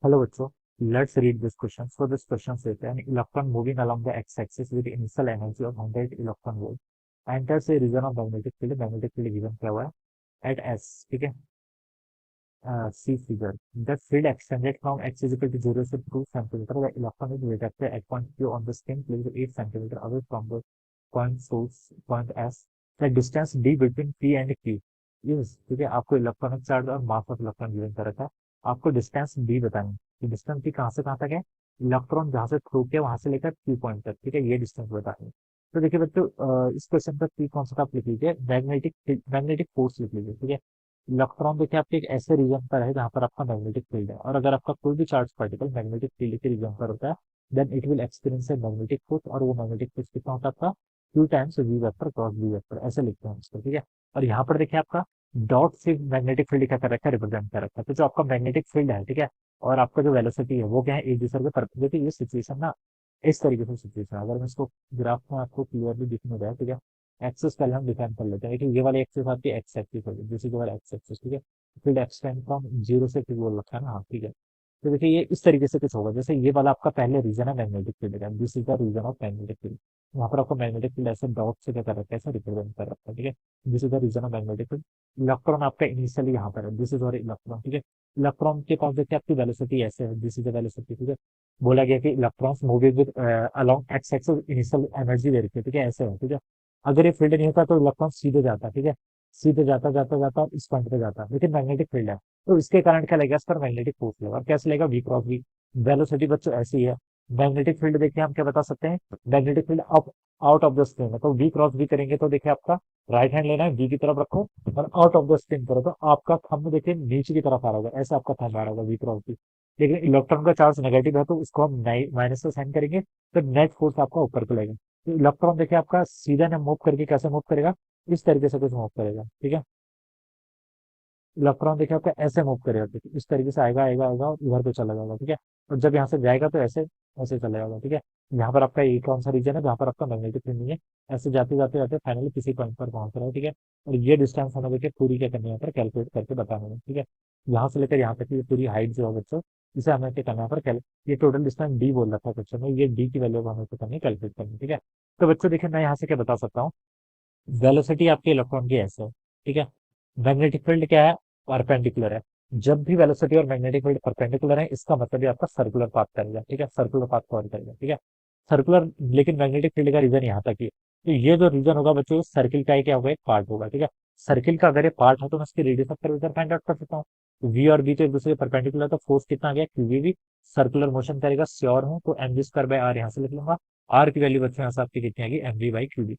Hello, bachcho. Let's read this question. So this question says an electron moving along the x-axis with initial energy of 100 electron volt enters a region of magnetic field. Magnetic field given क्या हुआ है at S. ठीक है. C figure. The field extended from x is equal to 0 to 2 centimeter. The electron is rejected at point Q on the spin placed 8 centimeter away from the point source point S. The distance d between P and Q is. ठीक है. आपको electronic charge और mass of electron given कर रखा है. आपको distance D बतानी है. डिस्टेंस डी कहाँ से कहाँ तक है. इलेक्ट्रॉन जहाँ से थ्रू किया वहां से लेकर क्यू पॉइंट तक. ठीक है. ये डिस्टेंस बतानी है. तो देखिए बच्चों, इस क्वेश्चन का की कॉन्सेप्ट आप लिख लीजिए. मैग्नेटिक फोर्स लिख लीजिए. ठीक है. इलेक्ट्रॉन देखिए आपके एक ऐसे रीजन पर है जहाँ पर आपका मैग्नेटिक फील्ड है, और अगर आपका कोई भी चार्ज पार्टिकल मैग्नेटिक फील्ड के रीजन पर होता है, then it will experience a magnetic force, और वो मैग्नेटिक फोर्स कितना होता है आपका q times v vector cross B vector, ऐसे लिखते हैं इसको. ठीक है. और यहाँ पर देखिए आपका डॉट से मैग्नेटिक फील्ड क्या कर रखा है, रिप्रेजेंट कर रखा है. तो जो आपका मैग्नेटिक फील्ड है, ठीक है, और आपका जो वेलोसिटी है वो क्या है, एक दूसरे के परपेंडिकुलर. ये सिचुएशन ना इस तरीके से सिचुएशन, अगर मैं इसको ग्राफ में आपको क्लियरली दिखने रहा है, ठीक है. एक्सेस पहले हम डिफाइन कर लेते हैं. देखिए ये वाली एक्सेस आपकी एक्स एक्सिस होगी, दिस इज वाला एक्स एक्सिस. ठीक है. फील्ड एक्सटेंड फ्रॉम जीरो से टू बोल रखा है ना. हाँ, ठीक है. तो देखिए ये इस तरीके से कुछ होगा. जैसे ये वाला आपका पहले रीजन है मैग्नेटिक फील्ड का, this is the region of magnetic field. वहां पर आपको मैग्नेटिक फील्ड ऐसे डॉट से क्या कर रखा है, ऐसे रिप्रेजेंट कर रखा है. ठीक है. This is the region of magnetic field. Electron आपका इनिशियली यहाँ पर है, दिस इज और इलेक्ट्रॉन. ठीक है. इलेक्ट्रॉन के पास देखिए आपकी वेलोसिटी ऐसे है, दिस इज द वेलोसिटी. ठीक है. बोला गया कि electrons moving with along x axis initial energy दे रखी है. ठीक है. ऐसे है. ठीक है. अगर ये फील्ड नहीं होता तो इलेक्ट्रॉन सीधे जाता. ठीक है. सीधे जाता जाता जाता इस पॉइंट पे जाता, लेकिन मैग्नेटिक फील्ड है तो इसके कारण क्या लगेगा, इस पर मैग्नेटिक फोर्स लगेगा. और कैसे लगेगा, वी क्रॉस वी. वेलोसिटी बच्चों ऐसी है. मैग्नेटिक फील्ड देखिए हम क्या बता सकते हैं, magnetic field up out of the screen है, तो वी क्रॉस वी करेंगे तो देखिए आपका राइट हैंड लेना है, वी की तरफ रखो और आउट ऑफ द स्क्रीन करो, तो आपका थंब देखिए नीचे की तरफ आ रहा होगा, ऐसा आपका थंब आ रहा होगा वी क्रॉस वी. लेकिन इलेक्ट्रॉन का चार्ज नेगेटिव है तो उसको हम माइनस से साइन करेंगे, तो नेट फोर्स आपका ऊपर को लगेगा. तो इलेक्ट्रॉन देखिए आपका सीधा ने मूव करके कैसे मूव करेगा, इस तरीके से कुछ मूव करेगा. ठीक है. इलेक्ट्रॉन देखिए आपका ऐसे मूव करेगा, ठीक है, इस तरीके से आएगा आएगा आएगा और इधर को चला जाएगा. ठीक है. और जब यहाँ से जाएगा तो ऐसे ऐसे चला जाएगा. ठीक है. यहाँ पर आपका ये कौन सा रीजन है जहाँ पर आपका मैग्नेटिक फील्ड नहीं है, ऐसे जाते जाते जाते फाइनली किसी पॉइंट पर पहुंच रहा है. ठीक है. और ये डिस्टेंस हमें देखिए पूरी क्या करनी है, यहाँ पर कैलकुलेट करके बताना है. ठीक है. यहाँ से लेकर यहाँ तक की पूरी हाइट जो है बच्चों, इसे हमें क्या करना है यहाँ पर, ये टोटल डिस्टेंस डी बोल रखा है क्वेश्चन में, ये डी की वैल्यू हमें क्या करनी है, कैलकुलेट करनी है. ठीक है. तो बच्चों देखिए मैं यहाँ से क्या बता सकता हूँ, वेलोसिटी आपके इलेक्ट्रॉन की ऐसे है. ठीक है. मैग्नेटिक फील्ड क्या है, परपेंडिकुलर है. जब भी वेलोसिटी और मैग्नेटिक फील्ड परपेंडिकुलर है, इसका मतलब ये आपका सर्कुलर पाथ करेगा. ठीक है. सर्कुलर पाथ कवर करेगा. ठीक है. सर्कुलर, लेकिन मैग्नेटिक फील्ड का रीजन यहाँ तक ही है. तो ये जो रीजन होगा बच्चों, सर्किल का ही क्या होगा, एक पार्ट होगा. ठीक है. सर्किल का अगर ये पार्ट है तो मैं इसकी radius of curvature find out कर सकता हूँ. वी और बी तो एक दूसरे के परपेंडिकुलर, तो फोर्स कितना आ गया, क्यूवी भी सर्कुलर मोशन करेगा, श्योर हूँ, तो m g square by r यहाँ से लिख लूंगा. आर की वैल्यू बच्चों यहाँ से आपकी कितनी आएगी, m v by q B.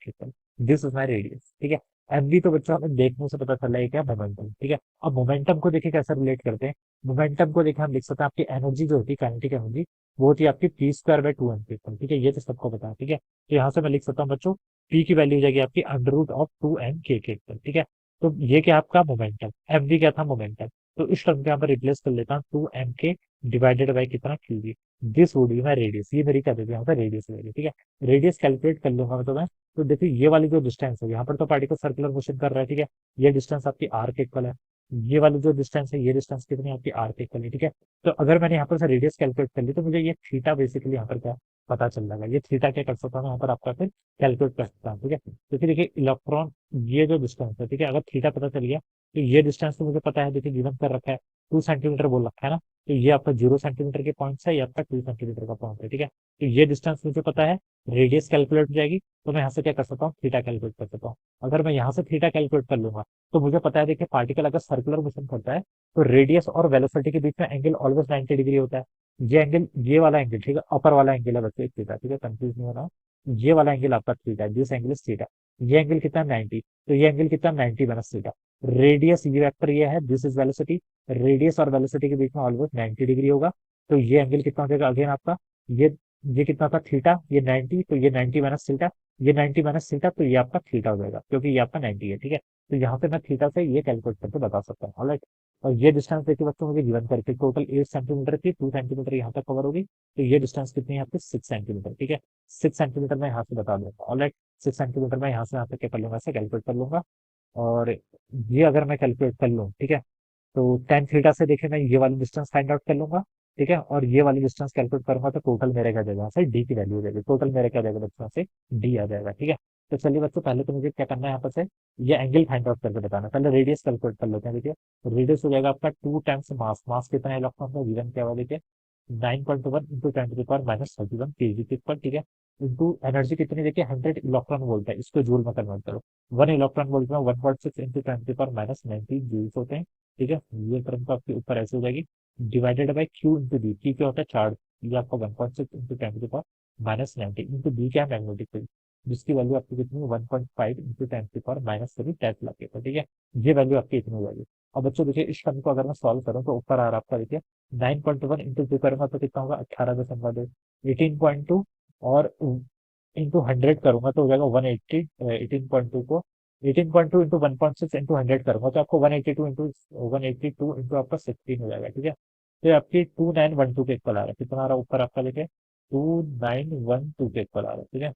This is my radius. ठीक है. एम वी तो बच्चों हमें देखने से पता चल रहा है क्या, मोमेंटम. ठीक है. अब मोमेंटम को देखिए कैसे रिलेट करते हैं. मोमेंटम को देखिए हम लिख सकते हैं, आपकी एनर्जी जो होती है, काइनेटिक एनर्जी, वो होती है आपकी p square by two m p. ठीक है. ये तो सबको पता है. ठीक है. तो यहाँ से मैं लिख सकता हूँ बच्चों, पी की वैल्यू हो जाएगी आपकी under root of two m k. ठीक है. तो ये क्या आपका मोमेंटम, एम वी क्या था, मोमेंटम. तो इस टर्म के यहाँ पर रिप्लेस कर लेता हूँ, two m k divided by कितना, q B. This would be my radius. ये मेरी क्या देगी यहाँ पर, रेडियस वैल्यू. ठीक है. रेडियस कैलकुलेट कर लूंगा मैं, तो मैं, तो देखिए ये वाली जो डिस्टेंस है, यहाँ पर तो पार्टिकल सर्कुलर मोशन कर रहा है. ठीक है. ये डिस्टेंस आपकी आर के इक्वल है. ये वाली जो डिस्टेंस है, ये डिस्टेंस कितनी है आपकी, आर के इक्वल है. ठीक है. तो अगर मैंने यहाँ पर से रेडियस कैलकुलेट कर ली, तो मुझे ये थीटा बेसिकली यहाँ पर क्या पता चल जाएगा. ये थीटा क्या कर सकता हूँ यहाँ पर आपका फिर कैलकुलेट कर सकता हूँ. ठीक है. तो फिर देखिए इलेक्ट्रॉन, ये जो डिस्टेंस है, ठीक है, अगर थीटा पता चल गया तो ये डिस्टेंस तो मुझे पता है, देखिए गिवन कर रखा है 2 सेंटीमीटर बोल रखा है ना. तो ये आपका 0 सेंटीमीटर के पॉइंट है, ये आपका 2 सेंटीमीटर का पॉइंट है. ठीक है. तो ये डिस्टेंस मुझे पता है, रेडियस कैलकुलेट हो जाएगी, तो मैं यहाँ से क्या कर सकता हूँ, थीटा कैलकुलेट कर सकता हूँ. अगर मैं यहाँ से थीटा कैलकुलेट कर लूंगा तो मुझे पता है, देखिए पार्टिकल अगर सर्कुलर मोशन करता है तो रेडियस और वेलोसिटी के बीच में एंगल ऑलवेज 90 डिग्री होता है. ये एंगल, ये वाला एंगल, ठीक है, अपर वाला एंगल है बच्चे, थीटा. ठीक है. कंफ्यूज नहीं होना. ये वाला एंगल आपका थीटा है, दिस एंगल इज थीटा. ये एंगल कितना, 90. तो ये एंगल कितना, 90 माइनस थीटा. रेडियस ये वेक्टर ये है, दिस इज वेलोसिटी. रेडियस और वेलोसिटी के बीच में ऑलमोस्ट 90 डिग्री होगा. तो ये एंगल कितना हो जाएगा अगेन आपका, ये ये कितना था, थीटा, ये 90, तो ये 90 माइनस थीटा, ये 90 माइनस थीटा, तो ये आपका थीटा हो जाएगा क्योंकि ये आपका 90 है. ठीक है. तो यहाँ पे मैं थीटा से ये कैलकुलेट करके बता सकता हूँ. ऑलराइट. और ये डिस्टेंस देखिए बच्चों मुझे गिवन करके टोटल 8 सेंटीमीटर थी, 2 सेंटीमीटर यहाँ तक कवर होगी, तो ये डिस्टेंस कितनी है आपकी, 6 सेंटीमीटर. ठीक है. 6 सेंटीमीटर मैं यहाँ से बता दूंगा. ऑलराइट. 6 सेंटीमीटर मैं यहाँ से यहाँ तक क्या कर लूंगा, ऐसे कैलकुलेट कर लूंगा. और ये अगर मैं कैलकुलेट कर लूँ, ठीक है, तो टेन थीटा से देखिए मैं ये वाली डिस्टेंस फाइंड आउट कर लूंगा. ठीक है, और ये वाली डिस्टेंस कैलकुलेट करूंगा तो टोटल मेरे क्या जाएगा, सही डी की वैल्यू हो जाएगी, टोटल मेरे क्या जाएगा बच्चों से डी आ जाएगा। ठीक है, तो चलिए बच्चों पहले तो मुझे क्या करना है यहाँ पर से ये एंगल फाइंड आउट करके बताना। पहले रेडियस कैलकुलेट कर लेते हैं। देखिए रेडियस हो जाएगा आपका 2 टाइम्स मास, मास कितना है इलेक्ट्रॉन का, गिवन क्या हुआ देखिए 9.1 इंटू 10⁻31 केजी के ऊपर। ठीक है, इंटू एनर्जी कितनी देखिए 100 इलेक्ट्रॉन वोल्ट है, इसको जूल में कन्वर्ट करो। 1 इलेक्ट्रॉन वोल्ट में 1.6 इंटू 10⁻19 जूल्स होते हैं। ठीक है, ये टर्म तो आपके ऊपर ऐसे हो जाएगी, divided by q into B, की क्या होता है चार्ज, ये आपका 1.6 इंटू 10⁻19 इंटू बी क्या मैग्नेटिक फील्ड, जिसकी वैल्यू आपकी कितनी 1.5 इंटू 10⁻³ टेस्ला के ऊपर। ठीक है, ये वैल्यू आपकी इतनी हो जाएगी। अब बच्चों देखिए इस टर्म को अगर मैं सॉल्व करूँ तो ऊपर आ रहा है आपका देखिए 9.1 इंटू 2 करूंगा तो कितना होगा 18.2, 18.2 और इंटू 100 करूंगा तो हो जाएगा 180, 18.2 को 18.2 इंटू 1.6 इंटू 100 करूंगा तो आपको 182 इंटू 182 इंटू आपका 16 हो जाएगा। ठीक है, तो ये आपकी 2912 के इक्वल आ रहा है, कितना आ रहा है ऊपर आपका देखिए 2912 के इक्वल आ रहा है। ठीक है,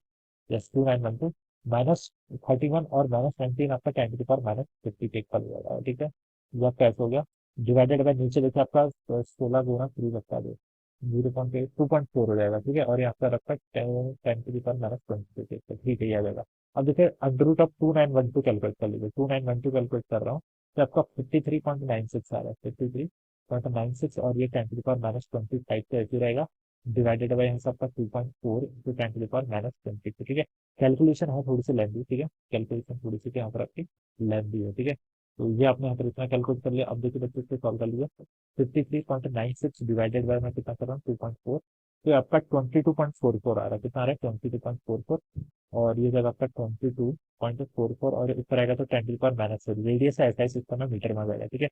यस 2912 -31 और -19 आपका 10⁻50 के इक्वल हो जाएगा। ठीक है, ये आपका ऐसा हो गया, डिवाइडेड बाय नीचे देखिए आपका 16 गुना 3 बचता है 0.2.4 हो जाएगा। ठीक है, और यहाँ पर रखा 10⁻20 ठीक है, ये आ जाएगा। अब देखिए अंडर रूट ऑफ 2912 कैलकुलेट कर लीजिए, 2912 कैलकुलेट कर रहा हूँ तो आपका 53.96 आ रहा है, 53.96, और ये 10⁻25 तो ऐसे रहेगा, डिवाइडेड बाई यहाँ से आपका 2.4 इंटू 10⁻20। ठीक है, कैलकुलेशन है थोड़ी सी लेंदी। ठीक है, कैलकुलेशन थोड़ी सी यहाँ पर आपकी लेंदी है। ठीक है, तो ये आपने यहाँ पर इतना कैलकुलेट कर लिया। अब देखिए बच्चों से सॉल्व कर लीजिए, 53.96 डिवाइडेड बाय मैं कितना कर रहा हूँ 2.4, तो आपका 22.44 आ रहा है, कितना आ रहा है 22.44, और ये जगह आपका 22.44 और ऊपर आएगा तो 10⁻⁻, रेडियस है ऐसा है सिस्टम में मीटर में आ जाएगा। ठीक है,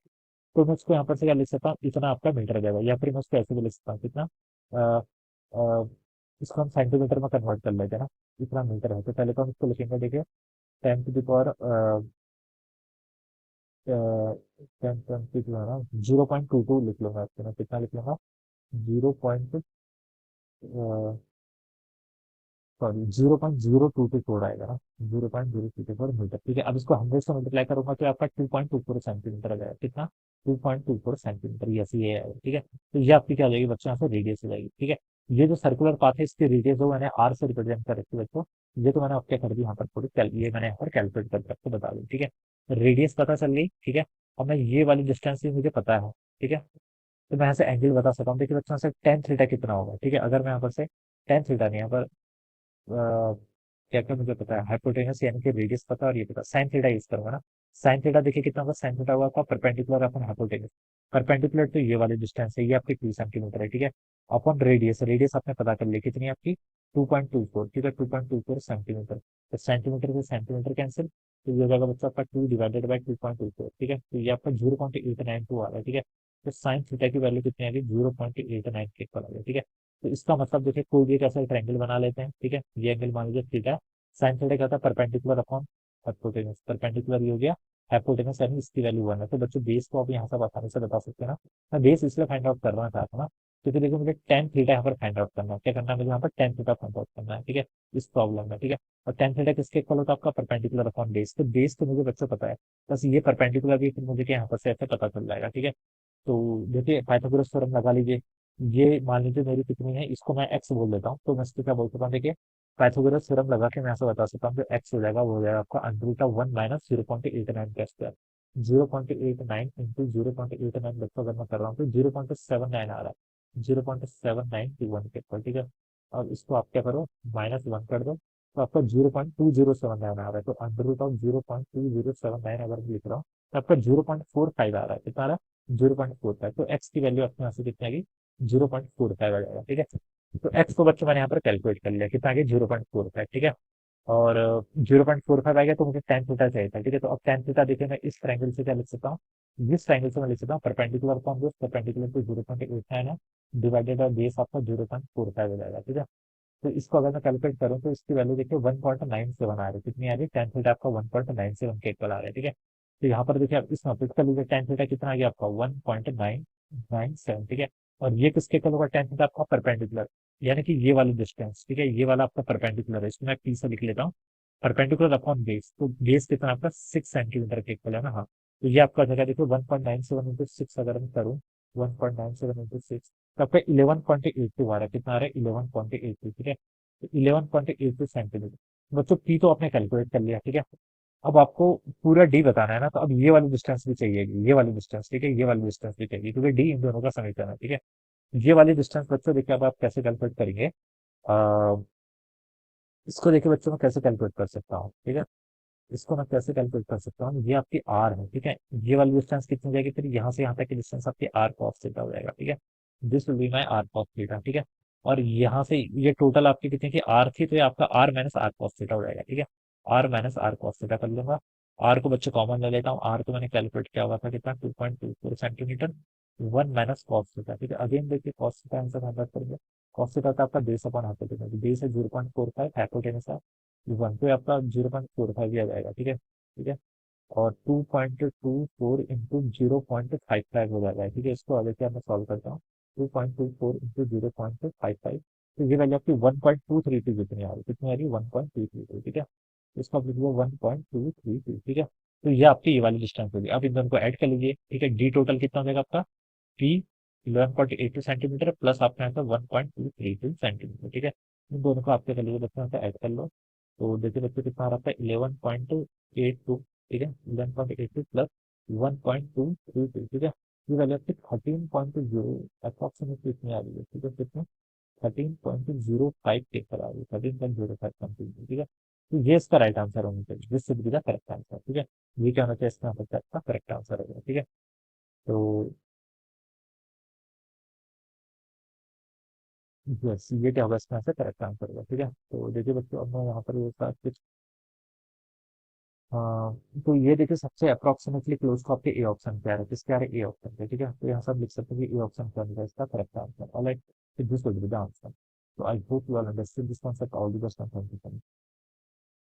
तो मैं उसको यहाँ पर से क्या लिख सकता हूँ, इतना आपका मीटर आ जाएगा, या फिर मैं उसको ऐसे भी लिख सकता हूँ कितना, अ, अ, इसको हम सेंटीमीटर में कन्वर्ट कर लेते हैं ना, इतना मीटर है तो पहले तो हम इसको लिखेंगे देखिए 10 टू द पावर 10 जो है ना 0.22 लिख लूंगा, इसको मैं कितना लिख लूंगा 0. सॉरी 0.022 आएगा ना, 0.024 मीटर। ठीक है, अब इसको 100 से मल्टीप्लाई करूंगा तो आपका 2.24 सेंटीमीटर आ जाएगा, कितना 2.24 सेंटीमीटर, यस ये है। ठीक है, तो ये आपकी क्या हो जाएगी बच्चों, यहाँ से रेडियस हो जाएगी। ठीक है, ये जो सर्कुलर पाथ है इसकी रेडियस जो मैंने आर से रिप्रेजेंट कर रखी है बच्चों, ये तो मैंने आपके कर दी यहाँ पर थोड़ी ये मैंने यहाँ पर कैलकुलेट करके आपको बता दी। ठीक है, रेडियस पता चल गई। ठीक है, अब मैं ये वाली डिस्टेंस भी मुझे पता है। ठीक है, तो मैं यहाँ से एंगल बता सकता हूँ, देखिए बच्चों से टेन थीटा कितना होगा। ठीक है, अगर मैं यहाँ पर से टेन थीटा नहीं यहाँ पर क्या क्या मुझे पता है हाइपोटेनस यानी कि रेडियस पता है, और ये पता साइन थीटा यूज करूंगा ना। साइन थीटा देखिए कितना होगा, साइन थीटा होगा आपका परपेंडिकुलर अपन हाइपोटेनस, परपेंडिकुलर तो ये वाली डिस्टेंस है, ये आपकी 2 सेंटीमीटर है। ठीक है, अपन रेडियस, रेडियस आपने पता कर लिया कितनी है आपकी 2.24। ठीक है, 2.24 सेंटीमीटर, तो सेंटीमीटर से सेंटीमीटर कैंसिल, तो ये हो जाएगा बच्चा आपका 2 डिवाइडेड बाई 2.24। ठीक है, तो ये आपका 0.892 आ रहा है। ठीक है, तो साइन थीटा की वैल्यू कितनी आ गई 0.89 के इक्वल आ गई। ठीक है, तो इसका मतलब देखिए कोई भी एक ऐसा ट्रायंगल बना लेते हैं। ठीक है, ये एंगल मान लीजिए थीटा, साइन थीटा क्या था परपेंडिकुलर अपॉन हाइपोटेनस, परपेंडिकुलर ये हो गया, हाइपोटेनस यानी इसकी वैल्यू 1 है। तो बच्चों बेस को आप यहाँ से आसानी से बता सकते हैं ना, मैं बेस इसलिए फाइंड आउट कर रहा था ना क्योंकि देखिए मुझे टेन थीटा यहाँ पर फाइंड आउट करना है, क्या करना है मुझे यहाँ पर टेन थीटा फाइंड आउट करना है। ठीक है, इस प्रॉब्लम में। ठीक है, और टेन थीटा किसके इक्वल होता है आपका परपेंडिकुलर अपॉन बेस, तो बेस तो मुझे बच्चों पता है, बस ये परपेंडिकुलर भी फिर मुझे यहाँ पर से ऐसे पता चल जाएगा। ठीक है, तो देखिए पाइथागोरस थ्योरम लगा लीजिए, ये मान लीजिए मेरी कितनी है, इसको मैं एक्स बोल देता हूँ, तो मैं इसको क्या बोल सकता हूँ देखिए पाइथागोरस थ्योरम लगा के मैं ऐसा बता सकता हूँ जो एक्स हो जाएगा वो हो जाएगा आपका √1 माइनस 0.89 का स्क्वायर, 0.89 इंटू 0.89 बच्चों अगर मैं कर रहा हूँ तो 0.79 आ रहा है, 0.791 के ऊपर। ठीक है, अब इसको आप क्या करो -1 कर दो तो आपका 0.2079 आ रहा है, तो √0.2079 अगर मैं लिख रहा हूँ तो आपका 0.45 आ रहा है, कितना आ रहा है 0.45, तो एक्स की वैल्यू अपने यहाँ से कितनी आ गई 0.45 आ जाएगा। ठीक है, तो एक्स को बच्चों मैंने यहाँ पर कैलकुलेट कर लिया, कितना आ गया 0.45। ठीक है, और 0.45 आ गया तो मुझे टेन थीटा चाहिए था। ठीक है, तो अब टेन थीटा देखिए मैं इस ट्रायंगल से क्या लिख सकता हूँ, इस ट्रायंगल से मैं लिख सकता हूँ perpendicular upon base, perpendicular to 0.89 है, डिवाइडेड बाय बेस आपका 0.45 हो जाएगा। ठीक है, तो इसको अगर मैं कैलकुलेट करूँ तो इसकी वैल्यू देखिए 1.97 आ रही है, कितनी आ रही है टेन थीटा आपका 1.97 के इक्वल आ रहा है। ठीक है, तो यहाँ पर देखिए आप इसमें अप्लीट कर लीजिए, टेन थीटा कितना आ गया आपका 1.997। ठीक है, और ये किसके इक्वल होगा, टेन थीटा आपका परपेंडिकुलर, यानी कि ये वाली डिस्टेंस। ठीक है, ये वाला आपका परपेंडिकुलर है, इसको मैं पी से लिख लेता हूँ, परपेंडिकुलर अपॉन बेस, तो बेस कितना आपका 6 सेंटीमीटर के इक्वल है ना। हाँ, तो ये आपका जगह देखो 1.97 इंटू 6 अगर मैं करूँ 1.97 इंटू 6, तो आपका 11.82 आ रहा है। कितना आ रहा है? 11.82, ठीक है। तो 11.82 सेंटीमीटर। बच्चों पी तो आपने कैलकुलेट कर लिया, ठीक है। अब आपको पूरा डी बताना है ना, तो अब ये वाली डिस्टेंस भी चाहिए, ये वाली डिस्टेंस, ठीक है, ये वाली डिस्टेंस भी चाहिए, क्योंकि डी इन दोनों का समीकरण है, ठीक है। ये वाली डिस्टेंस बच्चों देखिए, अब आप कैसे कैलकुलेट करेंगे? इसको देखिए बच्चों, मैं कैसे कैलकुलेट कर सकता हूँ, ठीक है। इसको मैं कैसे कैलकुलेट कर सकता हूँ? ये आपकी आर है, ठीक है। ये वाली डिस्टेंस कितनी हो जाएगी? फिर यहाँ से यहाँ तक की डिस्टेंस आपकी आर कॉस थीटा हो जाएगा, ठीक है। This will be my r cos theta, ठीक है। और यहाँ से ये टोटल आपकी कितनी थी? आर थी, तो ये आपका r minus r cos theta हो जाएगा, ठीक है। R minus r cos theta कर लूंगा। आर को बच्चों कॉमन ले लेता हूँ। आर को मैंने कैलकुलेट किया हुआ था कितना? 2.24 सेंटीमीटर। 1 माइनस कॉस थीटा, ठीक है। अगेन देखिए कॉस थीटा आंसर कंवर्ट करेंगे। कॉस थीटा था आपका बेस अपॉन हाइपोटेनस, बेस है 0.45, हाइपोटेनस है 1, तो आपका 0.45 भी आ जाएगा, ठीक है, ठीक है। और 2.24 इंटू 0.55 हो जाएगा, ठीक है। इसको आगे क्या मैं सॉल्व करता हूँ? 2.24 इंटू 0.55, तो ये वैल्यू आपकी 1.232 जितनी आ रही है, कितनी आ रही है? 1.232, ठीक है। इसको आप लिख लो 1.232, ठीक है। तो ये आपकी ये वाली डिस्टेंस होगी। अब इन दोनों को ऐड कर लीजिए, ठीक है। डी टोटल कितना हो जाएगा आपका? पी 11.82 सेंटीमीटर प्लस आपका आंसर 1.232 सेंटीमीटर, ठीक है। इन दोनों को आपके कर लीजिए बच्चों से ऐड कर लो। तो देखिए बच्चों कितना आ रहा है? 11.82, ठीक है। 11.82 प्लस 1.232, ठीक है। ये वैल्यू आपकी 13.0 अप्रॉक्सीमेटली इतनी आ रही है, ठीक है। कितने? 13.05 के ऊपर आ रही है, 13.05 समथिंग, ठीक है। तो ये इसका राइट आंसर होना चाहिए, this should be the correct answer, ठीक है। ये क्या होना चाहिए? इसका आंसर आपका करेक्ट आंसर होगा, ठीक है। तो यस, ये क्या होगा? इसका आंसर करेक्ट आंसर होगा, ठीक है। तो देखिए बच्चों, अब मैं यहाँ पर ये साथ कुछ तो ये देखिए सबसे अप्रोक्सीमेटली क्लोज को आपके ए ऑप्शन पे आ रहा है। किसके आ रहा है? ए ऑप्शन पे, ठीक है। तो यहाँ से आप लिख सकते हैं कि ए ऑप्शन पे आएगा इसका correct answer. Alright, this will be the answer. So I hope you all understood this concept. All the best and thank you so much.